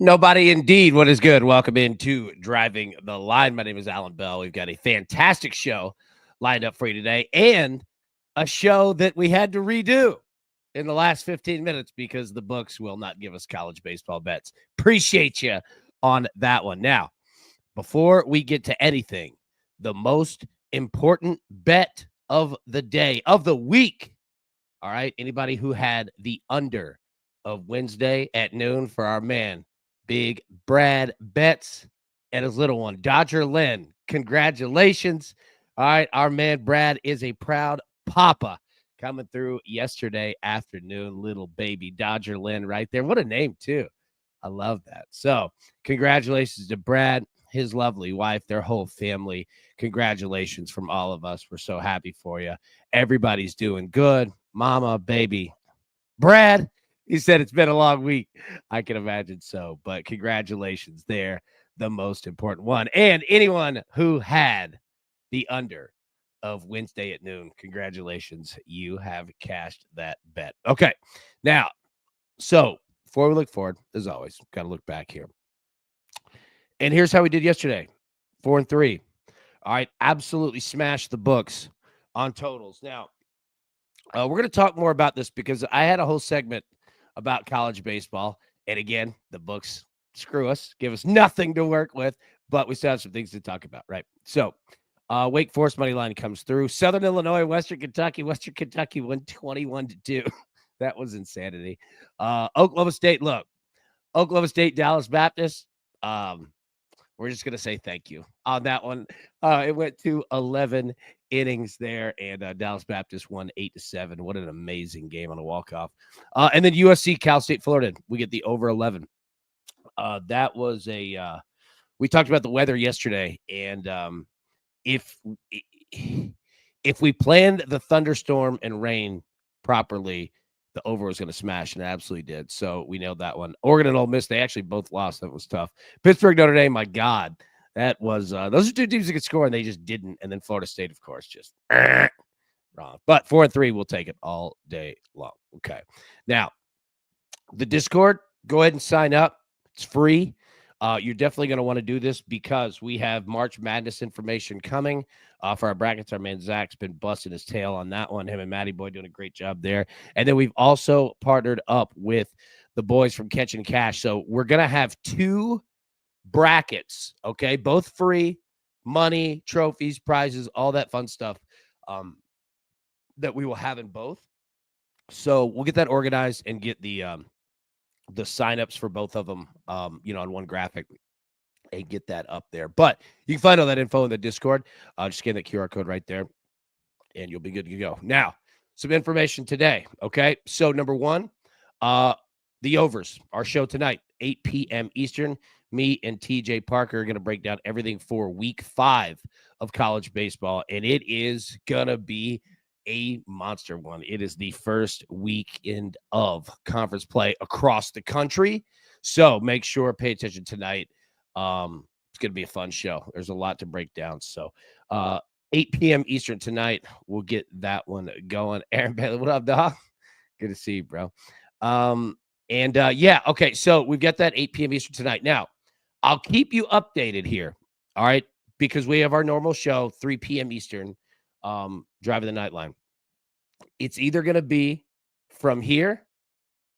Nobody indeed. What is good? Welcome into Driving the Line. My name is Alan Bell. We've got a fantastic show lined up for you today and a show that we had to redo in the last 15 minutes because the books will not give us college baseball bets. Appreciate you on that one. Now, before we get to anything, the most important bet of the day, of the week. All right. Anybody who had the under of Wednesday at noon for our man, Big Brad Betts, and his little one, Dodger Len. Congratulations. All right. Our man, Brad, is a proud papa coming through yesterday afternoon. Little baby Dodger Len right there. What a name, too. I love that. So congratulations to Brad, his lovely wife, their whole family. Congratulations from all of us. We're so happy for you. Everybody's doing good. Mama, baby. Brad, he said it's been a long week. I can imagine so, but congratulations there, the most important one. And anyone who had the under of Wednesday at noon, congratulations. You have cashed that bet. Okay, now, so before we look forward, as always, got to look back here. And here's how we did yesterday, 4-3. All right, absolutely smashed the books on totals. Now, we're going to talk more about this because I had a whole segment about college baseball. And again, the books screw us, give us nothing to work with, but we still have some things to talk about, right? So, Wake Forest money line comes through. Southern Illinois, Western Kentucky won 21-2. That was insanity. Oklahoma State, Oklahoma State, Dallas Baptist. We're just going to say thank you on that one. It went to 11 innings there, and Dallas Baptist won 8-7. What an amazing game on a walk-off. And then USC, Cal State, Florida. We get the over 11. That was we talked about the weather yesterday, and if we planned the thunderstorm and rain properly, the over was going to smash, and it absolutely did. So we nailed that one. Oregon and Ole Miss, they actually both lost. That was tough. Pittsburgh, Notre Dame, my God. That was those are two teams that could score, and they just didn't. And then Florida State, of course, just wrong. But 4-3, we'll take it all day long. Okay. Now, the Discord, go ahead and sign up. It's free. You're definitely going to want to do this because we have March Madness information coming for our brackets. Our man Zach's been busting his tail on that one. Him and Matty Boy doing a great job there. And then we've also partnered up with the boys from Catch and Cash. So we're going to have 2 brackets, okay? Both free, money, trophies, prizes, all that fun stuff that we will have in both. So we'll get that organized and get the signups for both of them, on one graphic and get that up there. But you can find all that info in the Discord. Just scan that QR code right there, and you'll be good to go. Now, some information today, okay? So, number one, the overs, our show tonight, 8 p.m. Eastern. Me and TJ Parker are going to break down everything for week 5 of college baseball, and it is going to be a monster one. It is the first weekend of conference play across the country. So make sure, pay attention tonight. It's going to be a fun show. There's a lot to break down. So 8 p.m. Eastern tonight, we'll get that one going. Aaron Bailey, what up, dog? Good to see you, bro. Okay, so we've got that 8 p.m. Eastern tonight. Now, I'll keep you updated here, all right, because we have our normal show, 3 p.m. Eastern, Driving the Nightline. It's either going to be from here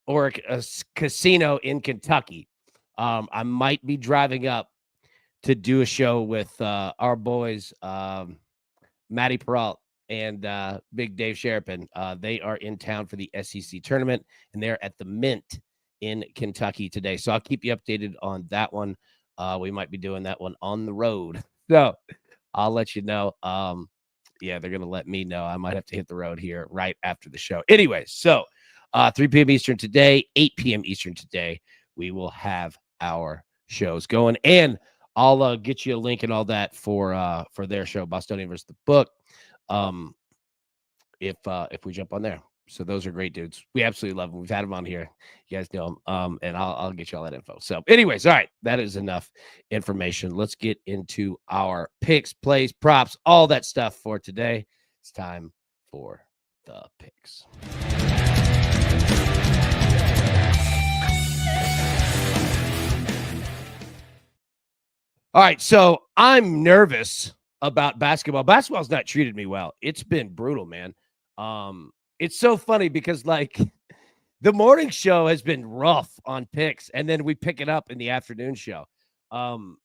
or a casino in Kentucky. I might be driving up to do a show with our boys, Matty Peralt and Big Dave Sherpin. They are in town for the SEC tournament, and they're at the Mint in Kentucky today. So I'll keep you updated on that one. We might be doing that one on the road. So I'll let you know. They're going to let me know. I might have to hit the road here right after the show. Anyway, so 3 p.m. Eastern today, 8 p.m. Eastern today, we will have our shows going. And I'll get you a link and all that for their show, Bostonian versus the Book, if we jump on there. So those are great dudes. We absolutely love them. We've had them on here. You guys know them. And I'll get you all that info. So anyways, all right, that is enough information. Let's get into our picks, plays, props, all that stuff for today. It's time for the picks. All right, so I'm nervous about basketball. Basketball's not treated me well. It's been brutal, man. It's so funny because like the morning show has been rough on picks, and then we pick it up in the afternoon show. Um,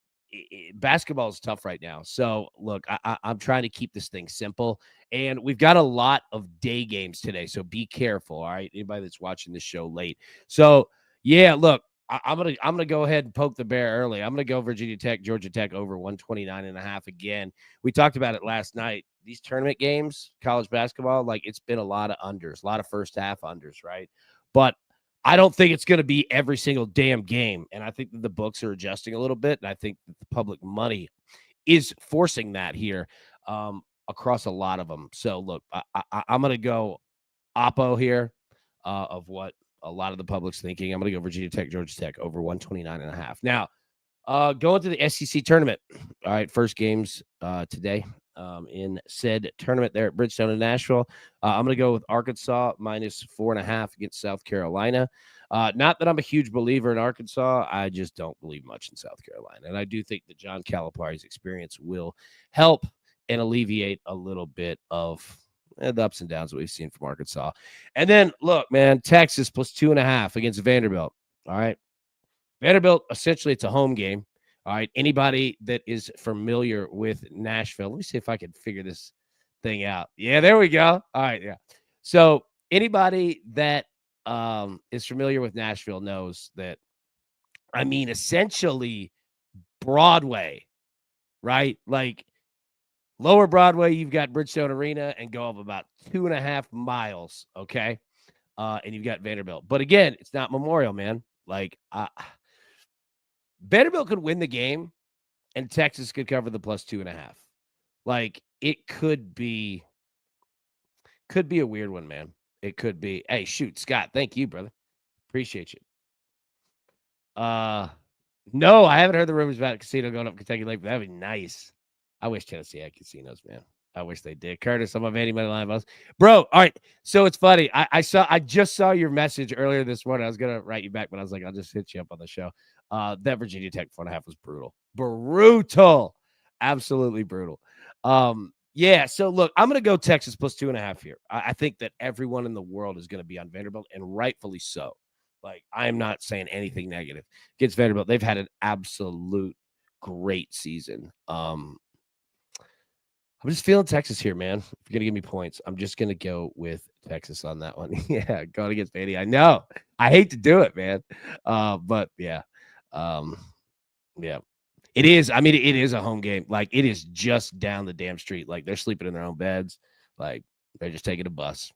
Basketball is tough right now. So look, I'm trying to keep this thing simple, and we've got a lot of day games today. So be careful. All right, anybody that's watching this show late. So yeah, look, I'm gonna go ahead and poke the bear early. I'm gonna go Virginia Tech, Georgia Tech over 129.5 again. We talked about it last night. These tournament games, college basketball, like it's been a lot of unders, a lot of first half unders, right? But I don't think it's going to be every single damn game. And I think that the books are adjusting a little bit. And I think that the public money is forcing that here across a lot of them. So, look, I'm going to go Oppo here of what a lot of the public's thinking. I'm going to go Virginia Tech, Georgia Tech over 129.5. Now, going to the SEC tournament. All right, first games today in said tournament there at Bridgestone in Nashville. I'm going to go with Arkansas -4.5 against South Carolina. Not that I'm a huge believer in Arkansas. I just don't believe much in South Carolina. And I do think that John Calipari's experience will help and alleviate a little bit of the ups and downs that we've seen from Arkansas. And then, look, man, Texas +2.5 against Vanderbilt. All right. Vanderbilt, essentially, it's a home game. All right. Anybody that is familiar with Nashville, let me see if I can figure this thing out. Yeah, there we go. All right. Yeah. So, anybody that is familiar with Nashville knows that, I mean, essentially, Broadway, right? Like lower Broadway, you've got Bridgestone Arena and go up about 2.5 miles. Okay. And you've got Vanderbilt. But again, it's not Memorial, man. Like, Vanderbilt could win the game and Texas could cover the +2.5. Like it could be a weird one, man. It could be. Hey, shoot, Scott, thank you, brother. Appreciate you. No, I haven't heard the rumors about a casino going up Kentucky Lake, but that'd be nice. I wish Tennessee had casinos, man. I wish they did. Curtis, I'm of any money line boss. Bro, all right. So it's funny. I just saw your message earlier this morning. I was gonna write you back, but I was like, I'll just hit you up on the show. That Virginia Tech 4.5 was brutal. Brutal. Absolutely brutal. Yeah, so look, I'm gonna go Texas +2.5 here. I think that everyone in the world is gonna be on Vanderbilt, and rightfully so. Like, I'm not saying anything negative against Vanderbilt. They've had an absolute great season. I'm just feeling Texas here, man. If you're gonna give me points, I'm just gonna go with Texas on that one. Yeah, going against Vandy. I know. I hate to do it, man. But yeah. Um, yeah. It is. I mean, it is a home game. Like, it is just down the damn street. Like, they're sleeping in their own beds. Like, they're just taking a bus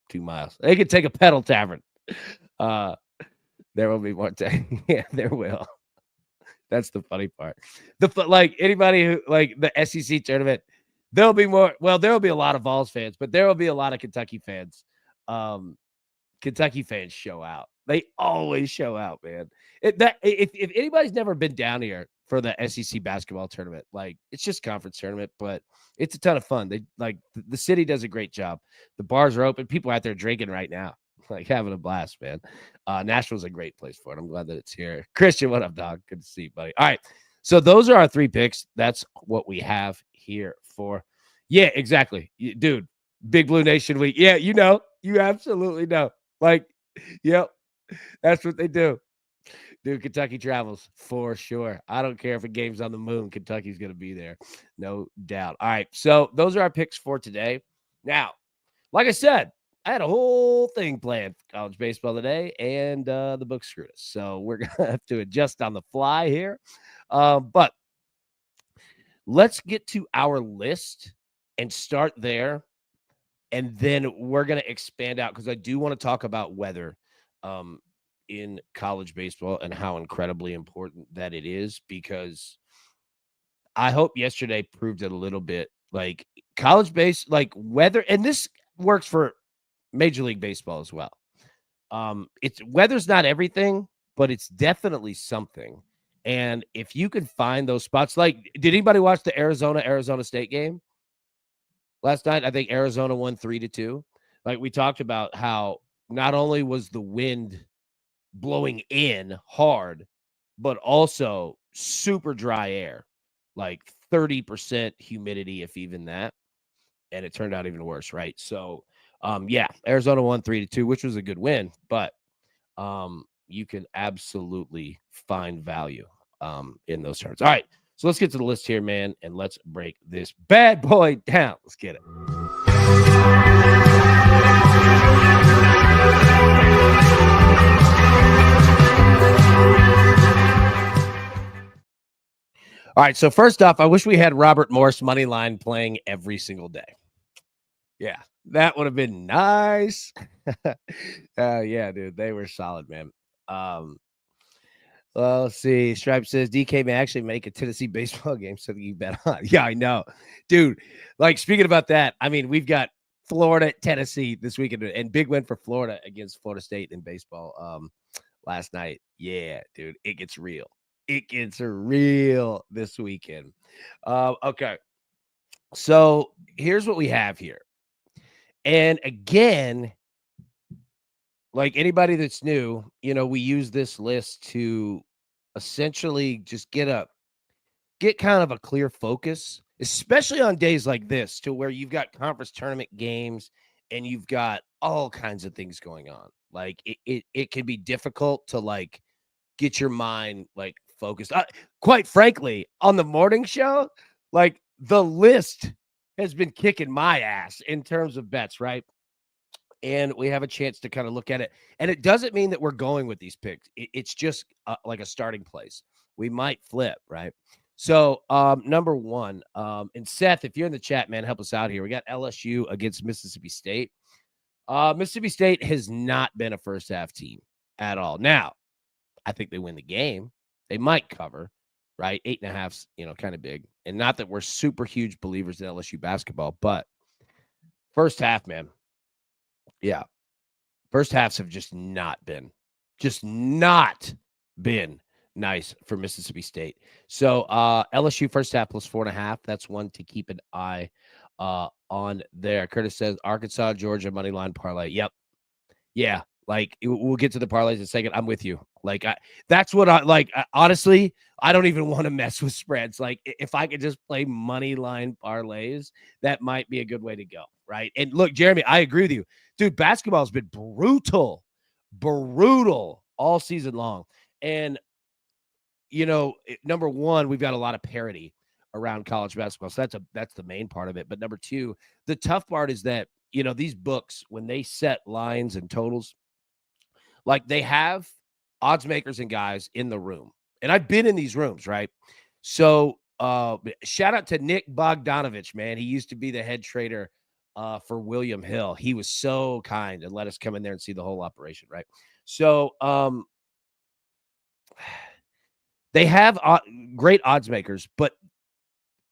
2 miles. They could take a pedal tavern. Uh, there will be more time. Yeah, there will. That's the funny part. Like anybody who like the SEC tournament, there'll be more. Well, there will be a lot of Vols fans, but there will be a lot of Kentucky fans. Kentucky fans show out. They always show out, man. If anybody's never been down here for the SEC basketball tournament, like it's just conference tournament, but it's a ton of fun. They like the city does a great job. The bars are open. People out there drinking right now, like having a blast, man. Nashville's a great place for it. I'm glad that it's here. Christian, what up, dog? Good to see you, buddy. All right. So those are our 3 picks. That's what we have here for. Yeah, exactly. Dude, Big Blue Nation week. Yeah, you absolutely know. Like, yep, that's what they do. Dude, Kentucky travels for sure. I don't care if a game's on the moon. Kentucky's going to be there. No doubt. All right. So those are our picks for today. Now, like I said, I had a whole thing planned for college baseball today, and the book screwed us. So we're going to have to adjust on the fly here. But let's get to our list and start there. And then we're going to expand out because I do want to talk about weather in college baseball and how incredibly important that it is, because I hope yesterday proved it a little bit. Like college base, like weather, and this works for Major League Baseball as well. It's weather's not everything, but it's definitely something. And if you can find those spots, like did anybody watch the Arizona State game last night? I think Arizona won 3-2. Like we talked about how not only was the wind blowing in hard, but also super dry air, like 30% humidity, if even that. And it turned out even worse, right? So, yeah, Arizona won 3-2, which was a good win, but you can absolutely find value in those terms. All right, so let's get to the list here, man, and let's break this bad boy down. Let's get it. All right, so first off, I wish we had Robert Morse money line playing every single day. Yeah, that would have been nice. Yeah, dude, they were solid, man. Um, well, let's see. Stripe says DK may actually make a Tennessee baseball game, so you bet on. Yeah, I know, dude. Like speaking about that, I mean, we've got Florida, Tennessee this weekend, and big win for Florida against Florida State in baseball last night. Yeah, dude, it gets real. It gets real this weekend. Okay, so here's what we have here, and again, like anybody that's new, we use this list to essentially just get kind of a clear focus, especially on days like this, to where you've got conference tournament games and you've got all kinds of things going on. Like it can be difficult to like get your mind like focused. Quite frankly, on the morning show, like the list has been kicking my ass in terms of bets, right? And we have a chance to kind of look at it. And it doesn't mean that we're going with these picks. It's just like a starting place. We might flip, right? So, number one, and Seth, if you're in the chat, man, help us out here. We got LSU against Mississippi State. Mississippi State has not been a first half team at all. Now, I think they win the game. They might cover, right? 8.5's, kind of big. And not that we're super huge believers in LSU basketball, but first half, man. Yeah. First halves have just not been nice for Mississippi State. So LSU first half plus 4.5. That's one to keep an eye on there. Curtis says Arkansas, Georgia money line parlay. Yep. Yeah. Like we'll get to the parlays in a second. I'm with you. Like that's what I like. Honestly, I don't even want to mess with spreads. Like if I could just play money line parlays, that might be a good way to go. Right. And look, Jeremy, I agree with you. Dude, basketball has been brutal all season long. And, number one, we've got a lot of parity around college basketball. So that's the main part of it. But number two, the tough part is that, these books, when they set lines and totals, like they have odds makers and guys in the room. And I've been in these rooms, right? So shout out to Nick Bogdanovich, man. He used to be the head trader for William Hill. He was so kind and let us come in there and see the whole operation, right? So they have great odds makers, but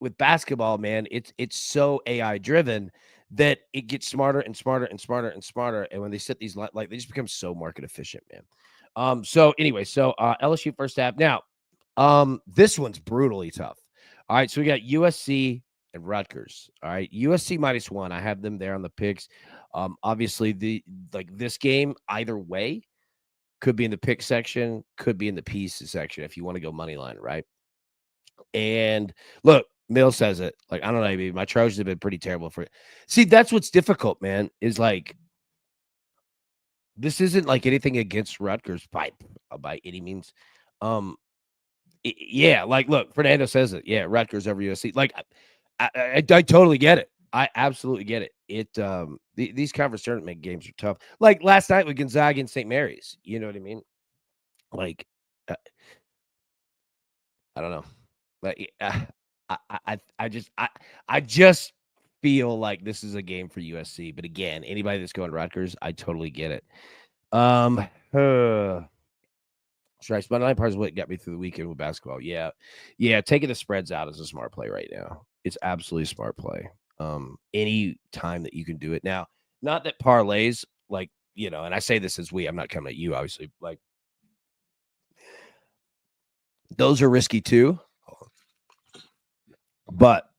with basketball, man, it's so AI driven that it gets smarter and smarter and smarter and smarter. And when they set these like they just become so market efficient, man. So anyway, LSU first half. Now, this one's brutally tough. All right, so we got USC and Rutgers. All right, USC -1. I have them there on the picks. Obviously, this game either way could be in the pick section, could be in the pieces section if you want to go money line, right? And look, Mill says it. Like, I don't know, maybe my Trojans have been pretty terrible for it. See, that's what's difficult, man, is like this isn't like anything against Rutgers by any means. Yeah, like look, Fernando says it. Yeah, Rutgers over USC. Like, I totally get it. I absolutely get it. These conference tournament games are tough. Like last night with Gonzaga and St. Mary's. You know what I mean? Like, uh, I don't know. Like, I just feel like this is a game for USC. But again, anybody that's going Rutgers, I totally get it. Strikes money line part is what got me through the weekend with basketball. Yeah. Taking the spreads out is a smart play right now. It's absolutely a smart play. Any time that you can do it now, not that parlays, like, and I say this as I'm not coming at you, obviously, like those are risky too. But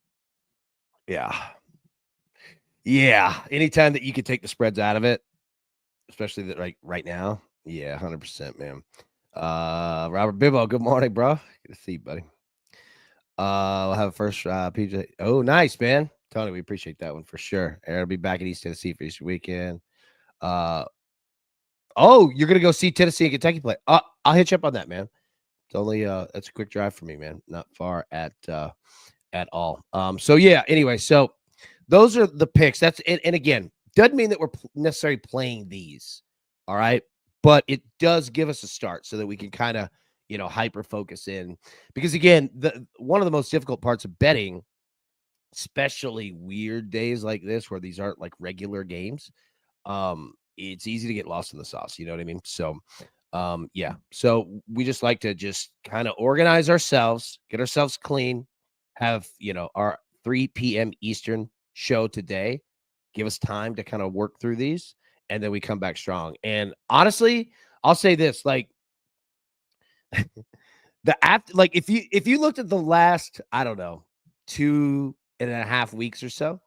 yeah. Anytime that you can take the spreads out of it, especially that right now. Yeah, 100%, man. Robert Bibbo, good morning, bro. Good to see you, buddy. We'll have a first PJ. Oh, nice, man. Tony, we appreciate that one for sure. I'll be back in East Tennessee for Easter weekend. Uh, oh, you're gonna go see Tennessee and Kentucky play. I'll hit you up on that, man. It's only that's a quick drive for me, man. Not far at all. So yeah. Anyway, so those are the picks. And again, doesn't mean that we're necessarily playing these. All right, but it does give us a start so that we can kind of hyper focus in because again, the one of the most difficult parts of betting, especially weird days like this where these aren't like regular games, it's easy to get lost in the sauce. You know what I mean? So yeah. So we just like to just kind of organize ourselves, get ourselves clean, have our 3 p.m. Eastern show today. Give us time to kind of work through these, and then we come back strong. And honestly, I'll say this: like like if you looked at the last, I don't know, 2.5 weeks or so,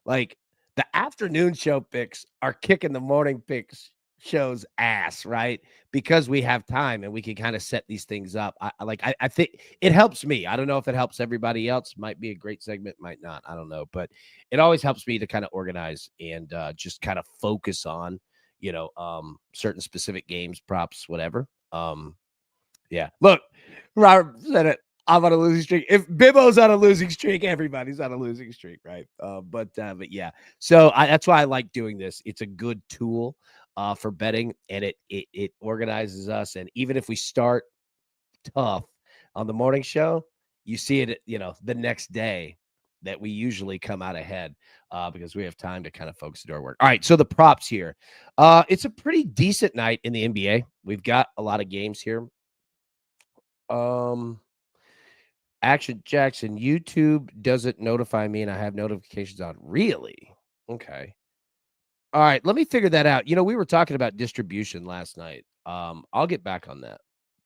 like the afternoon show picks are kicking the morning picks shows ass, right? Because we have time and we can kind of set these things up. I think it helps me. I don't know if it helps everybody else. Might be a great segment, might not. I don't know, but it always helps me to kind of organize and just kind of focus on, certain specific games, props, whatever. Yeah. Look, Robert said it. I'm on a losing streak. If Bibbo's on a losing streak, everybody's on a losing streak, right? But yeah. So that's why I like doing this. It's a good tool for betting, and it organizes us. And even if we start tough on the morning show, you see it, the next day that we usually come out ahead because we have time to kind of focus the our work. All right. So the props here. It's a pretty decent night in the NBA. We've got a lot of games here. Um, Action Jackson, YouTube doesn't notify me and I have notifications on. Really? Okay. All right, let me figure that out. We were talking about distribution last night. I'll get back on that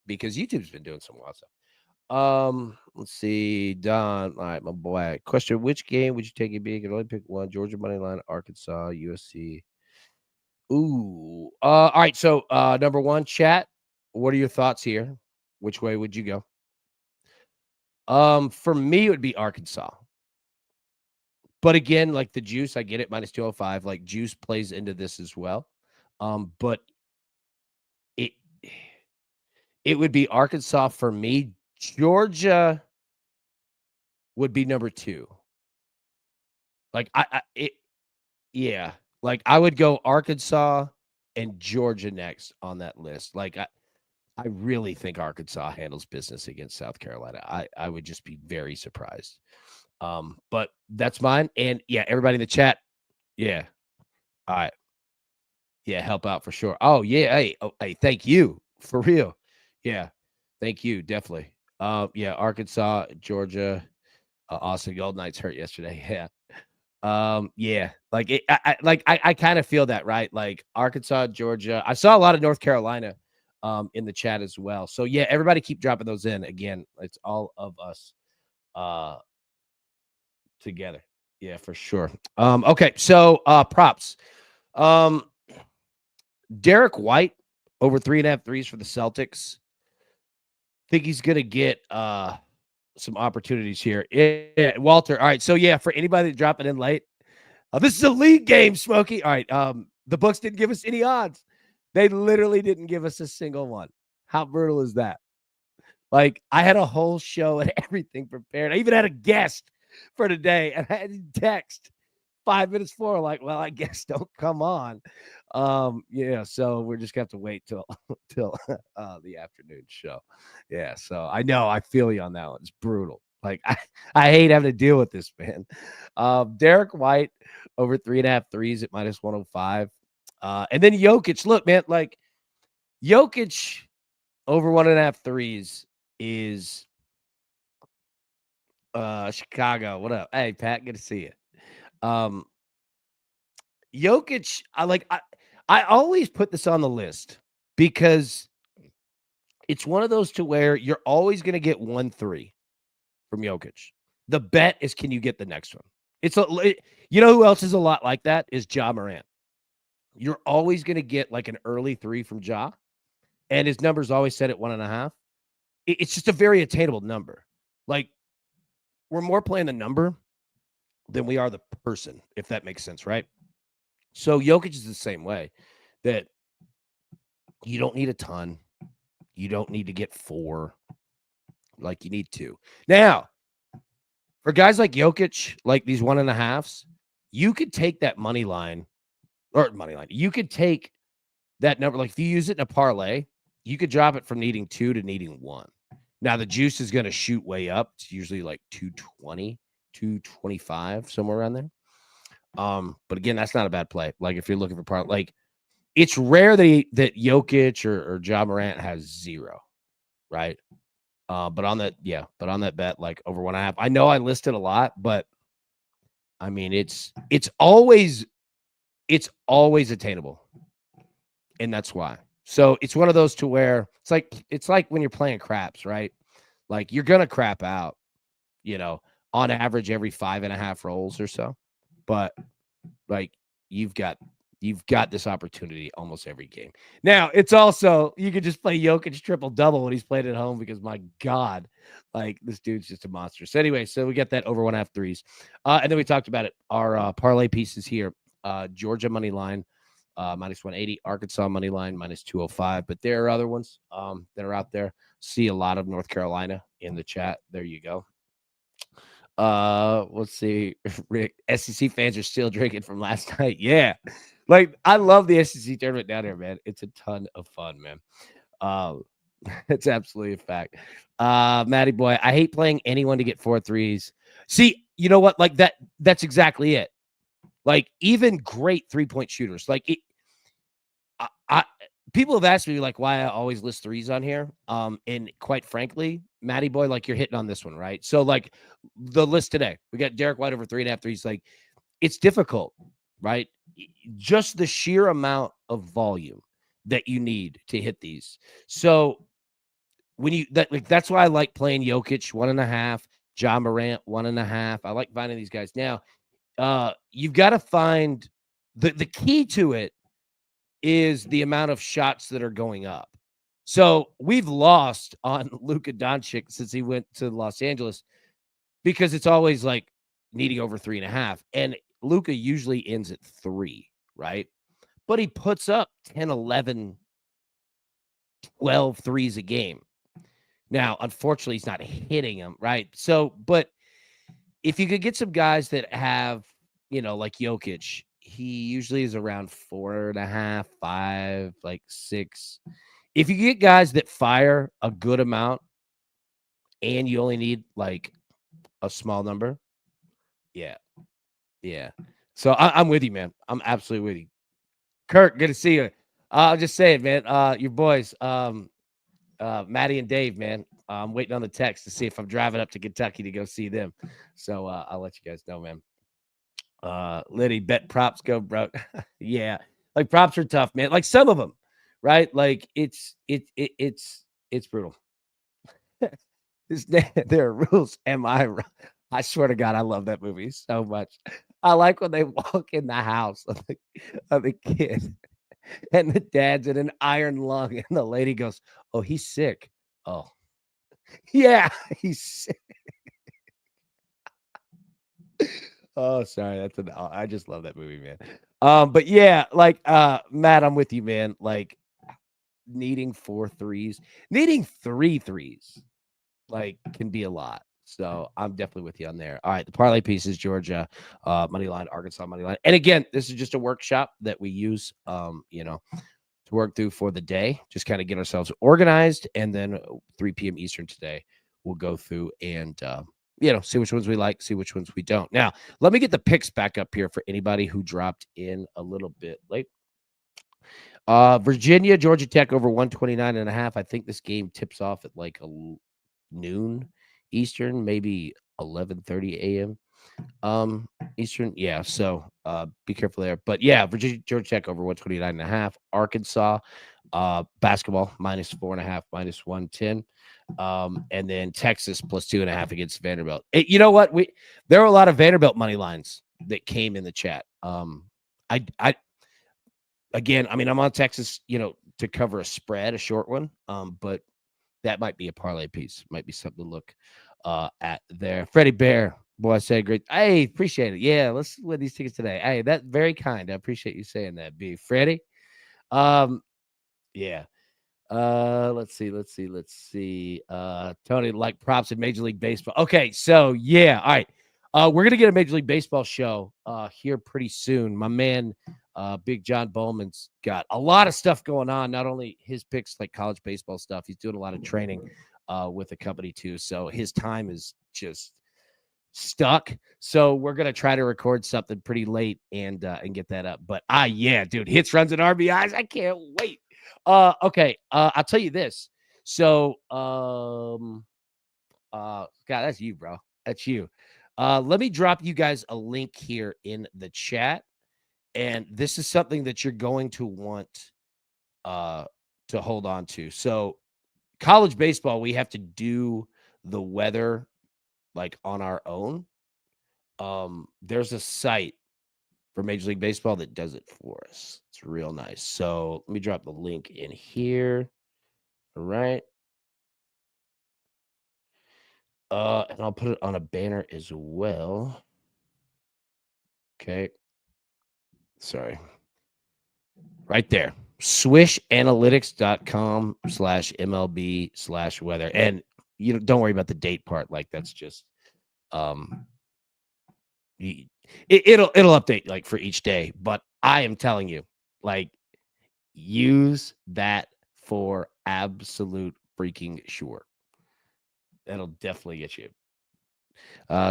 because YouTube's been doing some wild stuff. Let's see. Don, all right, my boy. Question: which game would you take a B? You can only pick one. Georgia money line, Arkansas, USC. Ooh. All right. So number one, chat. What are your thoughts here? Which way would you go? For me, it would be Arkansas. But again, like the juice, I get it, minus 205. Like juice plays into this as well. But it it would be Arkansas for me. Georgia would be number two. Like yeah. Like I would go Arkansas and Georgia next on that list. Like I really think Arkansas handles business against South Carolina. I would just be very surprised. But that's mine. And yeah, everybody in the chat. Yeah. All right. Yeah, help out for sure. Oh, yeah. Hey, thank you. For real. Yeah. Thank you. Definitely. Yeah, Arkansas, Georgia, Austin Gold Knights hurt yesterday. Yeah. Yeah. Like I kind of feel that, right? Like Arkansas, Georgia. I saw a lot of North Carolina in the chat as well. So yeah, everybody keep dropping those in. Again, it's all of us together. Yeah, for sure. Okay, so props. Derek White over 3.5 threes for the Celtics. Think he's gonna get some opportunities here. Yeah, Walter. All right, so yeah, for anybody dropping in late, this is a league game, Smokey. All right, the books didn't give us any odds. They literally didn't give us a single one. How brutal is that? Like, I had a whole show and everything prepared. I even had a guest for today, and I had to text 5 minutes before, like, well, I guess don't come on. Yeah, so we're just gonna have to wait till till the afternoon show. Yeah, so I know I feel you on that one. It's brutal. Like I hate having to deal with this, man. Derek White over 3.5 threes at minus 105. And then Jokic. Look, man, like Jokic over 1.5 threes is Chicago. What up? Hey, Pat, good to see you. Jokic, I always put this on the list because it's one of those to where you're always going to get 1-3 from Jokic. The bet is, can you get the next one? You know who else is a lot like that is Ja Morant. You're always going to get like an early 3 from Ja, and his number's always set at 1.5. it's just a very attainable number. Like, we're more playing the number than we are the person, if that makes sense, right? So Jokic is the same way, that you don't need a ton. You don't need to get 4 like you need to. Now, for guys like Jokic, like these 1.5s, you could take that money line. You could take that number. Like, if you use it in a parlay, you could drop it from needing 2 to needing 1. Now, the juice is going to shoot way up. It's usually like 220, 225, somewhere around there. But again, that's not a bad play. Like, if you're looking for like, it's rare that Jokic or Ja Morant has 0, right? But on that bet, like over 1.5, I know I listed a lot, but I mean, it's always attainable, and that's why. So it's one of those to where it's like when you're playing craps, right? Like, you're gonna crap out, on average every 5.5 rolls or so, but like, you've got this opportunity almost every game. Now, it's also, you could just play Jokic triple double when he's played at home, because my God, like, this dude's just a monster. So anyway, so we get that over 1.5 threes. And then we talked about it. Our parlay pieces here. Georgia money line, minus 180, Arkansas money line, minus 205. But there are other ones that are out there. See a lot of North Carolina in the chat. There you go. Let's see. Rick, SEC fans are still drinking from last night. Yeah. Like, I love the SEC tournament down there, man. It's a ton of fun, man. It's absolutely a fact. Matty boy, I hate playing anyone to get 4 threes. See, you know what? Like, that's exactly it. Like, even great 3-point shooters. Like, people have asked me, like, why I always list threes on here. And quite frankly, Matty boy, like, you're hitting on this one, right? So, like, the list today, we got Derek White over 3.5 threes. Like, it's difficult, right? Just the sheer amount of volume that you need to hit these. So when that's why I like playing Jokic 1.5, Ja Morant 1.5. I like finding these guys. Now, you've got to find the key to it is the amount of shots that are going up. So we've lost on Luka Doncic since he went to Los Angeles, because it's always like needing over 3.5. And Luka usually ends at 3, right? But he puts up 10, 11, 12 threes a game. Now, unfortunately, he's not hitting them, right? So, but if you could get some guys that have, like Jokic, he usually is around 4.5, 5, like 6. If you get guys that fire a good amount and you only need like a small number, yeah. So I'm with you, man. I'm absolutely with you. Kirk, good to see you. I'll just say it, man. Your boys, Maddie and Dave, man. I'm waiting on the text to see if I'm driving up to Kentucky to go see them. So I'll let you guys know, man. Liddy, bet props go broke. Yeah, like, props are tough, man. Like, some of them, right? Like, it's brutal. There are rules. Am I wrong? I swear to God, I love that movie so much. I like when they walk in the house of the kid, and the dad's in an iron lung, and the lady goes, "Oh, he's sick." Oh, yeah, he's sick. Oh, sorry. I just love that movie, man. But yeah, like, Matt, I'm with you, man. Like, needing 4 threes, needing 3 threes, like, can be a lot. So I'm definitely with you on there. All right, the parlay piece is Georgia money line, Arkansas money line. And again, this is just a workshop that we use, to work through for the day. Just kind of get ourselves organized, and then 3 p.m. Eastern today, we'll go through and see which ones we like, see which ones we don't. Now, let me get the picks back up here for anybody who dropped in a little bit late. Virginia, Georgia Tech over 129.5. I think this game tips off at like noon Eastern, maybe 11:30 a.m. Eastern. Yeah, so be careful there. But yeah, Virginia, Georgia Tech over 129.5. Arkansas, basketball minus 4.5, minus 110. And then Texas plus 2.5 against Vanderbilt. You know what? There are a lot of Vanderbilt money lines that came in the chat. Again, I mean, I'm on Texas, to cover a spread, a short one. But that might be a parlay piece. Might be something to look at there. Freddie Bear, boy, I said great. Hey, appreciate it. Yeah, let's win these tickets today. Hey, that's very kind. I appreciate you saying that, B. Freddie. Yeah. Let's see. Tony, like props in Major League Baseball. Okay, so yeah, all right. We're gonna get a Major League Baseball show here pretty soon. My man, Big John Bowman's got a lot of stuff going on. Not only his picks, like college baseball stuff, he's doing a lot of training with the company too. So his time is just stuck. So we're gonna try to record something pretty late and get that up. But yeah, dude, hits, runs, and RBIs. I can't wait. Okay. I'll tell you this. So, God, that's you, bro. That's you. Let me drop you guys a link here in the chat. And this is something that you're going to want to hold on to. So, college baseball, we have to do the weather like on our own. There's a site for Major League Baseball that does it for us. It's real nice. So let me drop the link in here. All right. And I'll put it on a banner as well. Okay. Sorry. Right there. swishanalytics.com/MLB/weather. And don't worry about the date part. Like that's just it'll update like for each day. But I am telling you, like, use that for absolute freaking sure. That'll definitely get you.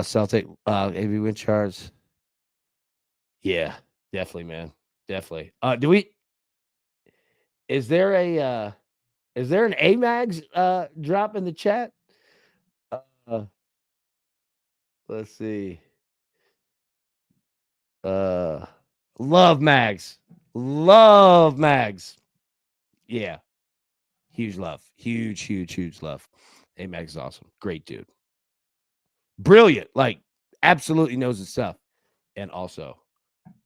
Celtic, AB win charts. Yeah, definitely, man. Definitely. Is there an AMAGs drop in the chat? Let's see. Love Mags. Love Mags. Yeah. Huge love. Huge love. AMAGs is awesome. Great dude. Brilliant. Like, absolutely knows his stuff. And also,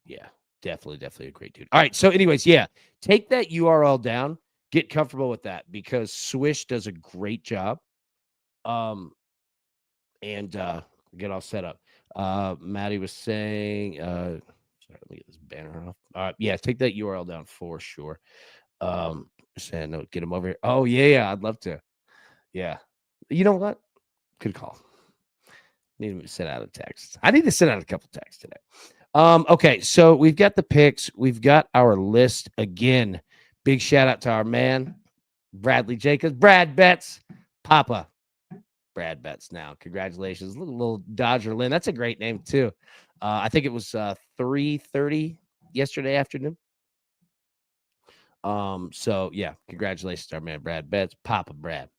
yeah, definitely a great dude. All right. So, anyways, yeah, take that URL down. Get comfortable with that because Swish does a great job. And get all set up. Maddie was saying, sorry, let me get this banner off. Yeah, take that URL down for sure. Saying no, get him over here. Oh, yeah, I'd love to. Yeah. You know what? Good call. Need to send out a text. I need to send out a couple texts today. Okay, so we've got the picks. We've got our list again. Big shout out to our man, Bradley Jacobs. Brad Betts, Papa. Brad Betts now. Congratulations. Little Dodger Lynn. That's a great name, too. I think it was 3:30 yesterday afternoon. So yeah, congratulations to our man Brad Betts, Papa Brad.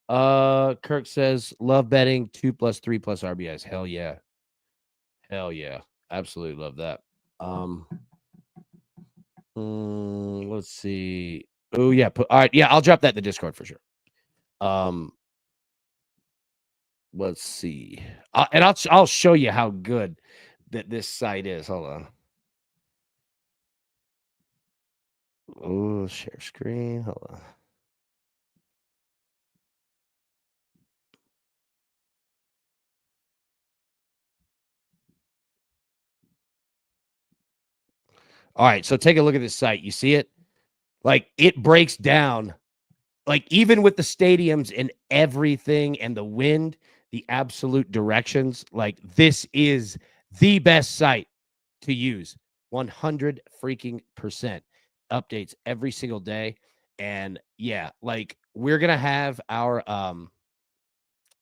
Kirk says, love betting 2+, 3+ RBIs. Hell yeah. Hell yeah. Absolutely love that. Let's see. Oh, yeah. All right. Yeah, I'll drop that in the Discord for sure. Let's see. And I'll show you how good that this site is. Hold on. Oh, share screen. Hold on. All right, so take a look at this site. You see it? Like, it breaks down, like, even with the stadiums and everything and the wind, the absolute directions, like, this is the best site to use. 100 freaking percent. Updates every single day. And yeah, like, we're gonna have our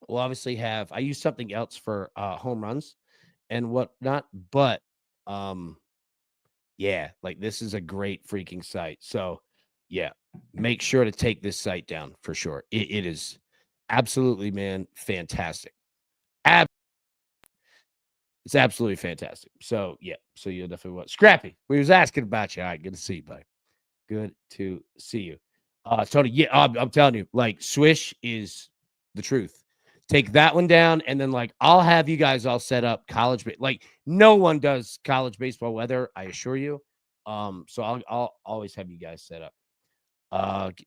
we'll obviously have, I use something else for home runs and whatnot, but yeah, like this is a great freaking site. So yeah, make sure to take this site down for sure. It is absolutely, man, fantastic. It's absolutely fantastic. So yeah, so you'll definitely want Scrappy. We was asking about you. All right, good to see you, buddy. Good to see you. Tony, yeah, I'm telling you, like, Swish is the truth. Take that one down, and then, like, I'll have you guys all set up like, no one does college baseball weather, I assure you. So I'll always have you guys set up.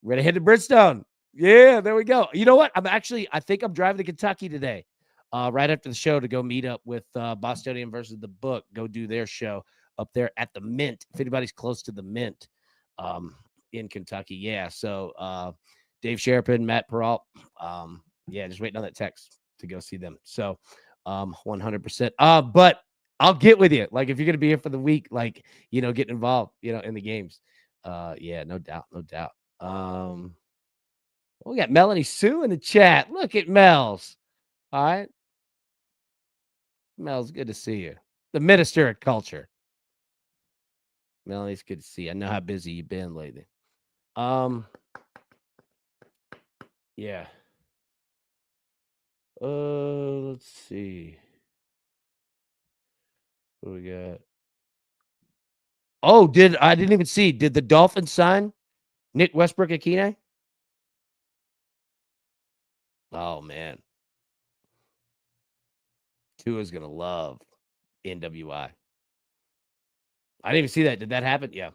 Ready to hit the Bridgestone. Yeah, there we go. You know what? I think I'm driving to Kentucky today, right after the show to go meet up with Bostonian versus the Book. Go do their show up there at the Mint. If anybody's close to the Mint, in Kentucky, yeah. So Dave Sherpin, Matt Peralt, yeah, just waiting on that text to go see them. So 100%. But I'll get with you. Like if you're gonna be here for the week, like get involved, in the games. Yeah, no doubt, no doubt. We got Melanie Sue in the chat. Look at Mel's. All right. Mel's, good to see you. The minister of culture. Melanie's good to see you. I know how busy you've been lately. Yeah. Let's see. What do we got? Oh, I didn't even see. Did the Dolphins sign Nick Westbrook-Akine? Oh man. Tua's gonna love NWI. I didn't even see that. Did that happen? Yeah.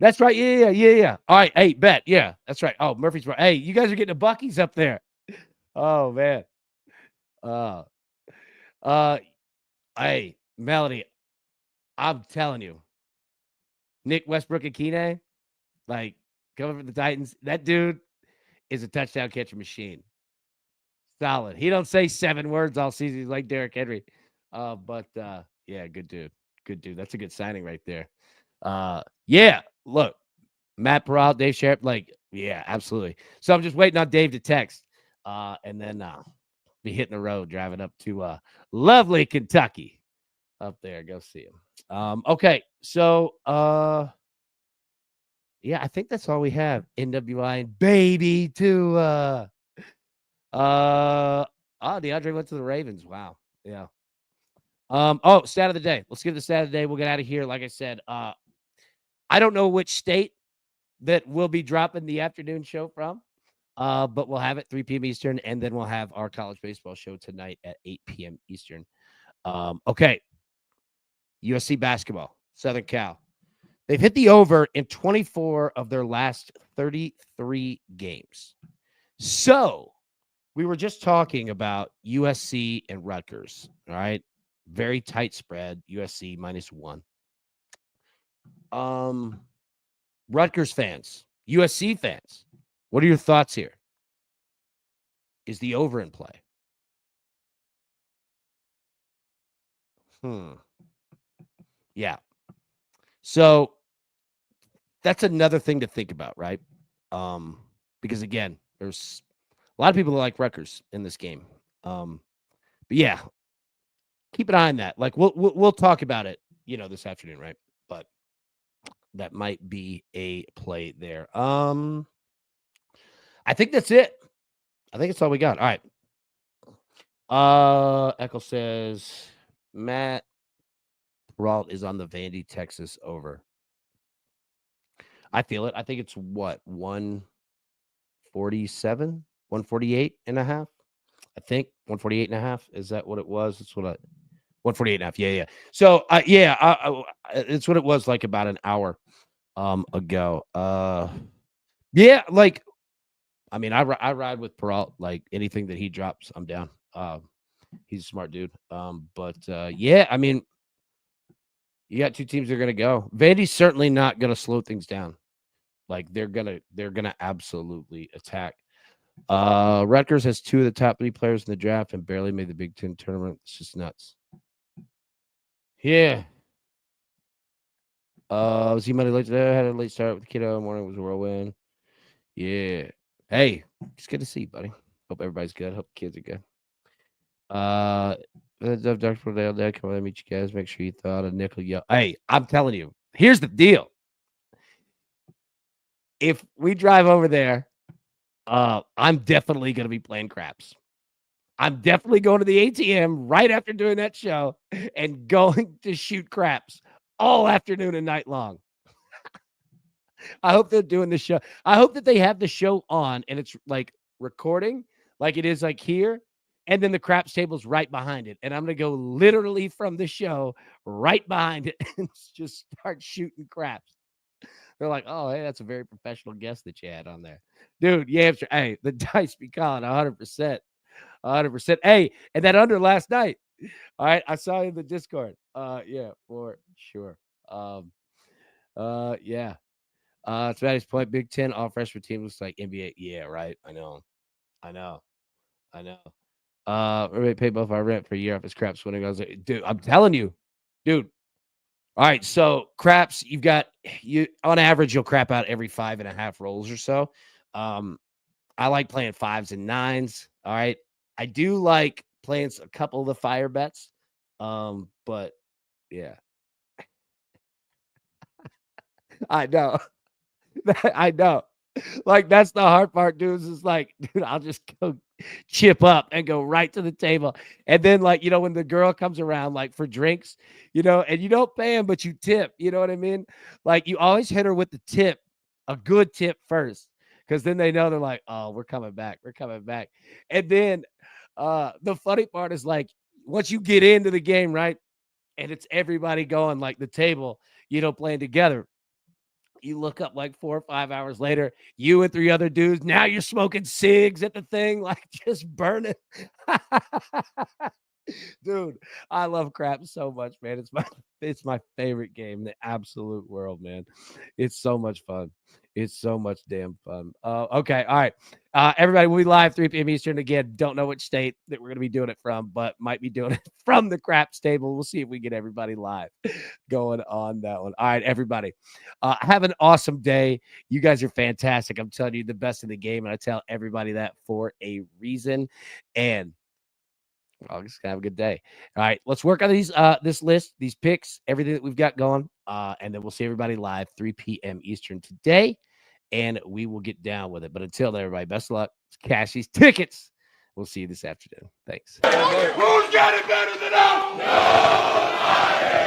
That's right. Yeah. All right. Hey, bet. Yeah, that's right. Oh, Murphy's right. Hey, you guys are getting the Buckies up there. Oh man. Uh hey, Melody, I'm telling you, Nick Westbrook-Akine, like coming from the Titans, that dude is a touchdown catcher machine. Solid. He don't say 7 words all season. He's like Derrick Henry. But yeah, good dude. Good dude. That's a good signing right there. Yeah, look, Matt Peralt, Dave Sharp, like, yeah, absolutely. So I'm just waiting on Dave to text. And then be hitting the road, driving up to lovely Kentucky. Up there, go see him. Okay, so yeah, I think that's all we have. NWI and baby to DeAndre went to the Ravens. Wow. Yeah. Stat of the day. Let's get to the stat of the day. We'll get out of here. Like I said, I don't know which state that we'll be dropping the afternoon show from. But we'll have it 3 p.m. Eastern, and then we'll have our college baseball show tonight at 8 p.m. Eastern. Okay. USC basketball, Southern Cal. They've hit the over in 24 of their last 33 games. So we were just talking about USC and Rutgers. All right. Very tight spread. USC -1. Rutgers fans, USC fans, what are your thoughts here? Is the over in play? Yeah. So that's another thing to think about, right? Because again, there's a lot of people that like Rutgers in this game. But yeah, keep an eye on that. Like we'll talk about it, this afternoon, right? But that might be a play there. I think that's it. I think it's all we got. All right. Echo says Matt Peralt is on the Vandy, Texas over. I feel it. I think it's what, 147, 148 and a half. I think 148 and a half. Is that what it was? That's what 148 and a half. Yeah. So, it's what it was like about an hour ago. Yeah, like, I mean, I ride with Peralt. Like anything that he drops, I'm down. He's a smart dude. But yeah, I mean, you got 2 teams that are gonna go. Vandy's certainly not gonna slow things down. Like they're gonna absolutely attack. Rutgers has 2 of the top 3 players in the draft and barely made the Big Ten tournament. It's just nuts. Yeah. Was he Monday late today? Had a late start with the kiddo. Morning was a whirlwind. Yeah. Hey, it's good to see you, buddy. Hope everybody's good. Hope the kids are good. Dr. Dale, come on, meet you guys. Make sure you thought of nickel. Hey, I'm telling you, here's the deal. If we drive over there, I'm definitely going to be playing craps. I'm definitely going to the ATM right after doing that show and going to shoot craps all afternoon and night long. I hope they're doing the show. I hope that they have the show on and it's like recording like it is like here. And then the craps table's right behind it. And I'm going to go literally from the show right behind it and just start shooting craps. They're like, oh, hey, that's a very professional guest that you had on there. Dude, Yamster, hey, the dice be calling 100%. 100%. Hey, and that under last night. All right, I saw you in the Discord. Yeah, for sure. Yeah. It's about his point. Big Ten all freshman team looks like NBA. Yeah, right. I know. I know. I know. Roommate paid both our rent for a year off his craps winning. I was like, dude, I'm telling you, dude. All right, so craps, you on average, you'll crap out every 5.5 rolls or so. I like playing 5s and 9s. All right. I do like playing a couple of the fire bets. But yeah, I know. I know. Like, that's the hard part, dudes. Is like, dude, I'll just go chip up and go right to the table. And then, like, when the girl comes around, like for drinks, and you don't pay them, but you tip. You know what I mean? Like, you always hit her with the tip, a good tip first. Because then they know they're like, oh, we're coming back. We're coming back. And then the funny part is like once you get into the game, right? And it's everybody going like the table, playing together. You look up like 4 or 5 hours later, you and 3 other dudes. Now you're smoking cigs at the thing, like just burning. Dude, I love crap so much, man. It's my favorite game in the absolute world, man. It's so much fun. It's so much damn fun. Okay, all right. Everybody, we'll be live 3 p.m. Eastern. Again, don't know which state that we're going to be doing it from, but might be doing it from the craps table. We'll see if we get everybody live going on that one. All right, everybody. Have an awesome day. You guys are fantastic. I'm telling you, the best in the game, and I tell everybody that for a reason. And I'll just have a good day. All right, let's work on this list, these picks, everything that we've got going, and then we'll see everybody live 3 p.m. Eastern today, and we will get down with it. But until then, everybody, best of luck. Cash these tickets. We'll see you this afternoon. Thanks. Who's got it better than us? Nobody.